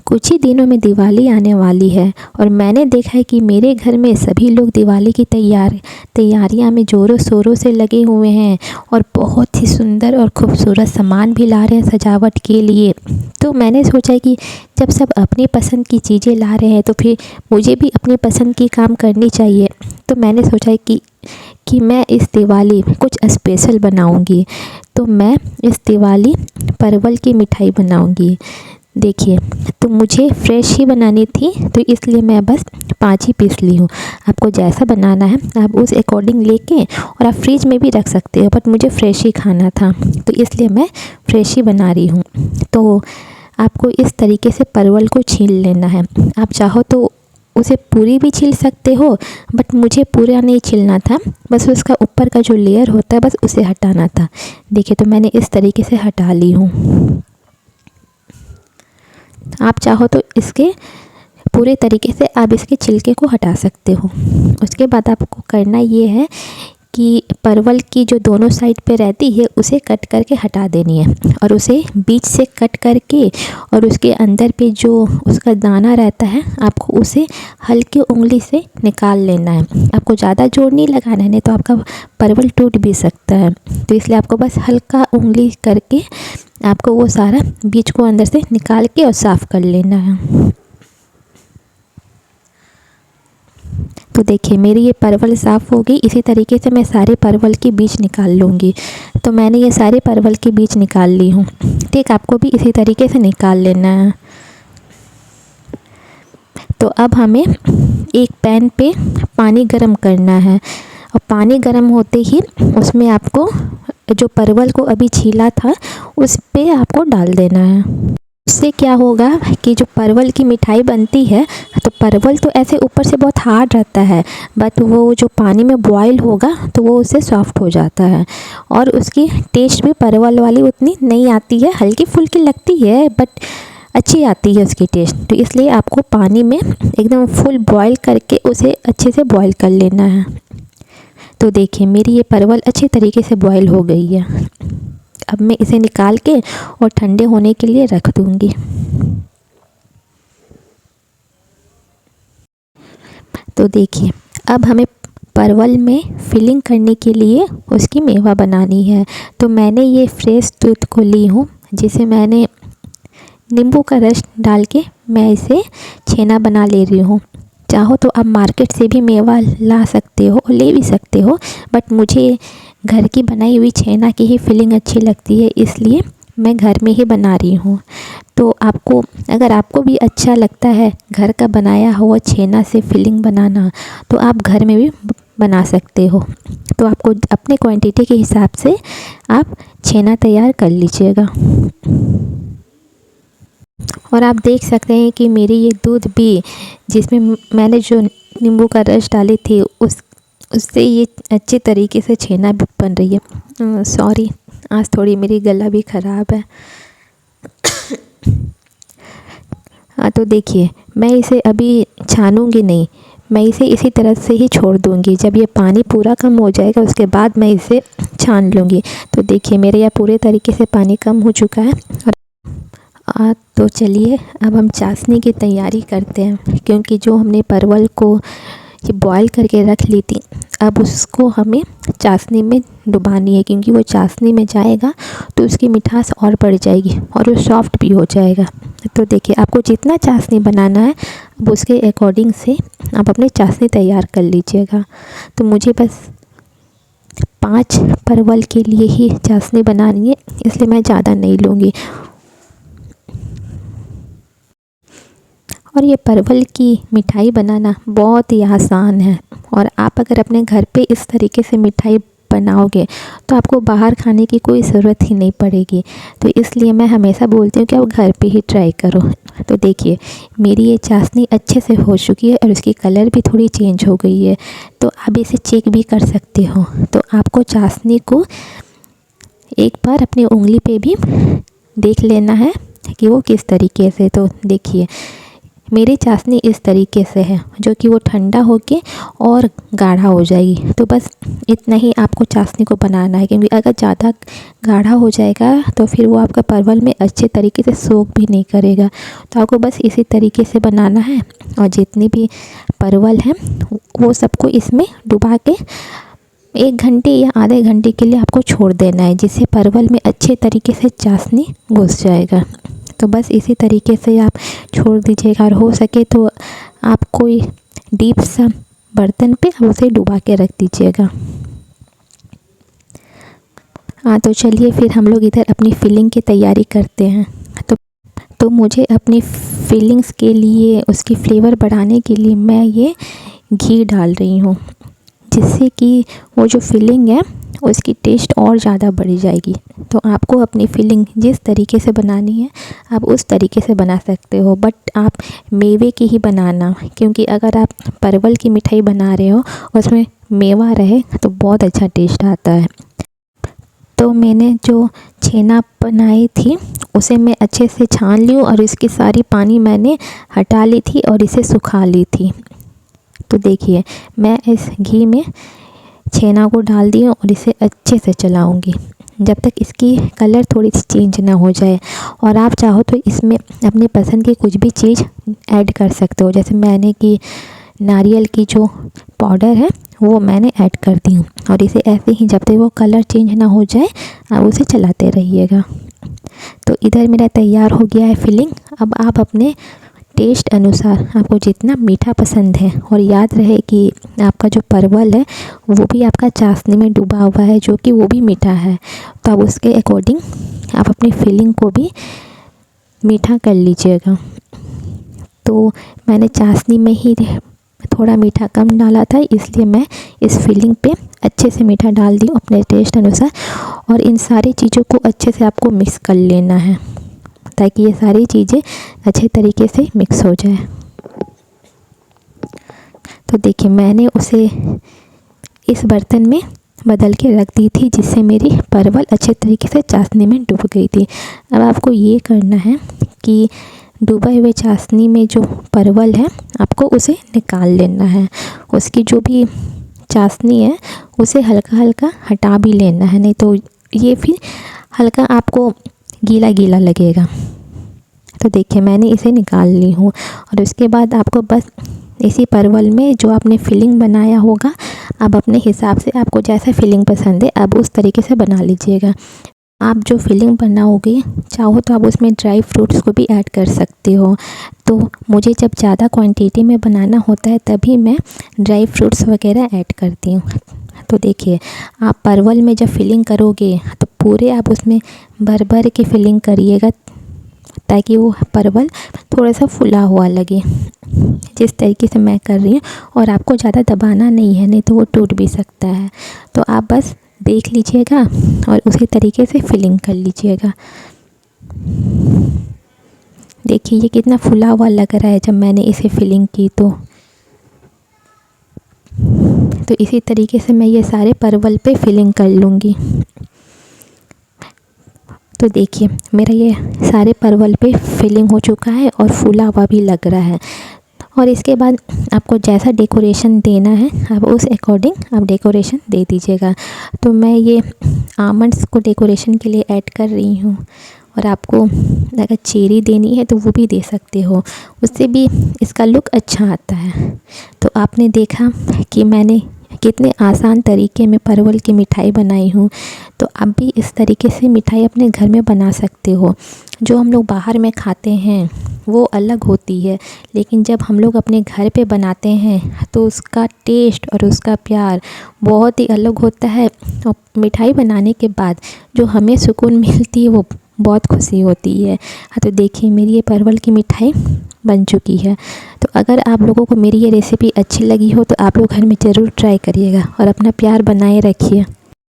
कुछ ही दिनों में दिवाली आने वाली है और मैंने देखा है कि मेरे घर में सभी लोग दिवाली की तैयारियां में ज़ोरों शोरों से लगे हुए हैं और बहुत ही सुंदर और खूबसूरत सामान भी ला रहे हैं सजावट के लिए। तो मैंने सोचा कि जब सब अपनी पसंद की चीज़ें ला रहे हैं तो फिर मुझे भी अपनी पसंद की काम करनी चाहिए। तो मैंने सोचा कि मैं इस दिवाली कुछ स्पेशल बनाऊंगी। तो मैं इस दिवाली परवल की मिठाई बनाऊंगी। देखिए, तो मुझे फ्रेश ही बनानी थी तो इसलिए मैं बस 5 ही पीस ली हूँ। आपको जैसा बनाना है आप उस अकॉर्डिंग लेके और आप फ्रिज में भी रख सकते हो, बट मुझे फ्रेश ही खाना था तो इसलिए मैं फ्रेश ही बना रही हूँ। तो आपको इस तरीके से परवल को छील लेना है। आप चाहो तो उसे पूरी भी छील सकते हो, बट मुझे पूरा नहीं छीलना था, बस उसका ऊपर का जो लेयर होता है बस उसे हटाना था। देखिए, तो मैंने इस तरीके से हटा ली हूँ। आप चाहो तो इसके पूरे तरीके से आप इसके छिलके को हटा सकते हो। उसके बाद आपको करना ये है कि परवल की जो दोनों साइड पे रहती है उसे कट करके हटा देनी है और उसे बीच से कट करके और उसके अंदर पे जो उसका दाना रहता है आपको उसे हल्की उंगली से निकाल लेना है। आपको ज़्यादा जोर नहीं लगाना है, नहीं तो आपका परवल टूट भी सकता है। तो इसलिए आपको बस हल्का उंगली करके आपको वो सारा बीज को अंदर से निकाल के और साफ़ कर लेना है। तो देखिए, मेरी ये परवल साफ़ हो गई। इसी तरीके से मैं सारे परवल के बीज निकाल लूँगी। तो मैंने ये सारे परवल के बीज निकाल ली हूँ। ठीक, आपको भी इसी तरीके से निकाल लेना है। तो अब हमें एक पैन पे पानी गरम करना है और पानी गरम होते ही उसमें आपको जो परवल को अभी छीला था उस पे आपको डाल देना है। उससे क्या होगा कि जो परवल की मिठाई बनती है तो परवल तो ऐसे ऊपर से बहुत हार्ड रहता है, बट वो जो पानी में बॉईल होगा तो वो उससे सॉफ्ट हो जाता है और उसकी टेस्ट भी परवल वाली उतनी नहीं आती है, हल्की फुल्की लगती है बट अच्छी आती है उसकी टेस्ट। तो इसलिए आपको पानी में एकदम फुल बॉईल करके उसे अच्छे से बॉईल कर लेना है। तो देखिए, मेरी ये परवल अच्छे तरीके से बॉईल हो गई है। अब मैं इसे निकाल के और ठंडे होने के लिए रख दूँगी। तो देखिए, अब हमें परवल में फिलिंग करने के लिए उसकी मेवा बनानी है। तो मैंने ये फ्रेश दूध को ली हूँ जिसे मैंने नींबू का रस डाल के मैं इसे छेना बना ले रही हूँ। चाहो तो आप मार्केट से भी मेवा ला सकते हो और ले भी सकते हो, बट मुझे घर की बनाई हुई छेना की ही फीलिंग अच्छी लगती है, इसलिए मैं घर में ही बना रही हूँ। तो अगर आपको भी अच्छा लगता है घर का बनाया हुआ छेना से फिलिंग बनाना तो आप घर में भी बना सकते हो। तो आपको अपने क्वांटिटी के हिसाब से आप छेना तैयार कर लीजिएगा। और आप देख सकते हैं कि मेरी ये दूध भी जिसमें मैंने जो नींबू का रस डाली थी उससे ये अच्छे तरीके से छेना भी बन रही है। सॉरी, आज थोड़ी मेरी गला भी ख़राब है। तो देखिए, मैं इसे अभी छानूंगी नहीं, मैं इसे इसी तरह से ही छोड़ दूंगी। जब ये पानी पूरा कम हो जाएगा उसके बाद मैं इसे छान लूँगी। तो देखिए, मेरे यहाँ पूरे तरीके से पानी कम हो चुका है। और तो चलिए अब हम चाशनी की तैयारी करते हैं, क्योंकि जो हमने परवल को ये बॉईल करके रख ली थी अब उसको हमें चाशनी में डुबानी है, क्योंकि वो चाशनी में जाएगा तो उसकी मिठास और बढ़ जाएगी और वो सॉफ्ट भी हो जाएगा। तो देखिए, आपको जितना चाशनी बनाना है अब उसके अकॉर्डिंग से आप अपनी चाशनी तैयार कर लीजिएगा। तो मुझे बस 5 परवल के लिए ही चाशनी बनानी है, इसलिए मैं ज़्यादा नहीं लूँगी। और ये परवल की मिठाई बनाना बहुत ही आसान है और आप अगर अपने घर पे इस तरीके से मिठाई बनाओगे तो आपको बाहर खाने की कोई ज़रूरत ही नहीं पड़ेगी। तो इसलिए मैं हमेशा बोलती हूँ कि आप घर पे ही ट्राई करो। तो देखिए, मेरी ये चाशनी अच्छे से हो चुकी है और उसकी कलर भी थोड़ी चेंज हो गई है। तो आप इसे चेक भी कर सकते हो। तो आपको चाशनी को एक बार अपनी उंगली पे भी देख लेना है कि वो किस तरीके से। तो देखिए, मेरी चाशनी इस तरीके से है जो कि वो ठंडा होके और गाढ़ा हो जाएगी। तो बस इतना ही आपको चाशनी को बनाना है, क्योंकि अगर ज़्यादा गाढ़ा हो जाएगा तो फिर वो आपका परवल में अच्छे तरीके से सोख भी नहीं करेगा। तो आपको बस इसी तरीके से बनाना है और जितने भी परवल हैं वो सबको इसमें डुबा के 1 घंटे या आधे घंटे के लिए आपको छोड़ देना है, जिससे परवल में अच्छे तरीके से चाशनी घुस जाएगा। तो बस इसी तरीके से आप छोड़ दीजिएगा और हो सके तो आप कोई डीप सा बर्तन पे उसे डुबा के रख दीजिएगा। हाँ, तो चलिए फिर हम लोग इधर अपनी फिलिंग की तैयारी करते हैं। तो मुझे अपनी फिलिंग्स के लिए उसकी फ्लेवर बढ़ाने के लिए मैं ये घी डाल रही हूँ, जिससे कि वो जो फिलिंग है उसकी टेस्ट और ज़्यादा बढ़ जाएगी। तो आपको अपनी फिलिंग जिस तरीके से बनानी है आप उस तरीके से बना सकते हो, बट आप मेवे की ही बनाना, क्योंकि अगर आप परवल की मिठाई बना रहे हो उसमें मेवा रहे तो बहुत अच्छा टेस्ट आता है। तो मैंने जो छेना बनाई थी उसे मैं अच्छे से छान ली और इसकी सारी पानी मैंने हटा ली थी और इसे सुखा ली थी। तो देखिए मैं इस घी में छेना को डाल दी और इसे अच्छे से चलाऊंगी जब तक इसकी कलर थोड़ी सी चेंज ना हो जाए। और आप चाहो तो इसमें अपनी पसंद की कुछ भी चीज़ ऐड कर सकते हो, जैसे मैंने कि नारियल की जो पाउडर है वो मैंने ऐड कर दी हूँ। और इसे ऐसे ही जब तक वो कलर चेंज ना हो जाए आप उसे चलाते रहिएगा। तो इधर मेरा तैयार हो गया है फिलिंग। अब आप अपने टेस्ट अनुसार आपको जितना मीठा पसंद है, और याद रहे कि आपका जो परवल है वो भी आपका चाशनी में डूबा हुआ है जो कि वो भी मीठा है, तो अब उसके अकॉर्डिंग आप अपनी फिलिंग को भी मीठा कर लीजिएगा। तो मैंने चाशनी में ही थोड़ा मीठा कम डाला था, इसलिए मैं इस फिलिंग पे अच्छे से मीठा डाल दी अपने टेस्ट अनुसार। और इन सारी चीज़ों को अच्छे से आपको मिक्स कर लेना है ताकि ये सारी चीज़ें अच्छे तरीके से मिक्स हो जाए। तो देखिए मैंने उसे इस बर्तन में बदल के रख दी थी, जिससे मेरी परवल अच्छे तरीके से चाशनी में डूब गई थी। अब आपको ये करना है कि डूबे हुए चाशनी में जो परवल है आपको उसे निकाल लेना है। उसकी जो भी चाशनी है उसे हल्का हल्का हटा भी लेना है, नहीं तो ये फिर हल्का आपको गीला गीला लगेगा। तो देखिए मैंने इसे निकाल ली हूँ। और उसके बाद आपको बस इसी परवल में जो आपने फिलिंग बनाया होगा, आप अपने हिसाब से आपको जैसा फिलिंग पसंद है आप उस तरीके से बना लीजिएगा। आप जो फिलिंग बनाओगे चाहो तो आप उसमें ड्राई फ्रूट्स को भी ऐड कर सकते हो। तो मुझे जब ज़्यादा क्वांटिटी में बनाना होता है तभी मैं ड्राई फ्रूट्स वगैरह ऐड करती हूँ। तो देखिए आप परवल में जब फिलिंग करोगे तो पूरे आप उसमें भर भर के फिलिंग करिएगा ताकि वो परवल थोड़ा सा फुला हुआ लगे, जिस तरीके से मैं कर रही हूँ। और आपको ज़्यादा दबाना नहीं है, नहीं तो वो टूट भी सकता है। तो आप बस देख लीजिएगा और उसी तरीके से फिलिंग कर लीजिएगा। देखिए ये कितना फुला हुआ लग रहा है जब मैंने इसे फिलिंग की। तो इसी तरीके से मैं ये सारे परवल पे फिलिंग कर लूँगी। तो देखिए मेरा ये सारे परवल पे फिलिंग हो चुका है और फूला हुआ भी लग रहा है। और इसके बाद आपको जैसा डेकोरेशन देना है आप उस अकॉर्डिंग आप डेकोरेशन दे दीजिएगा। तो मैं ये आमंड्स को डेकोरेशन के लिए ऐड कर रही हूँ, और आपको अगर चेरी देनी है तो वो भी दे सकते हो, उससे भी इसका लुक अच्छा आता है। तो आपने देखा कि मैंने कितने आसान तरीके में परवल की मिठाई बनाई हूँ। तो आप भी इस तरीके से मिठाई अपने घर में बना सकते हो। जो हम लोग बाहर में खाते हैं वो अलग होती है, लेकिन जब हम लोग अपने घर पे बनाते हैं तो उसका टेस्ट और उसका प्यार बहुत ही अलग होता है। और मिठाई बनाने के बाद जो हमें सुकून मिलती है वो बहुत खुशी होती है। हाँ, तो देखिए मेरी ये परवल की मिठाई बन चुकी है। तो अगर आप लोगों को मेरी ये रेसिपी अच्छी लगी हो तो आप लोग घर में ज़रूर ट्राई करिएगा और अपना प्यार बनाए रखिए।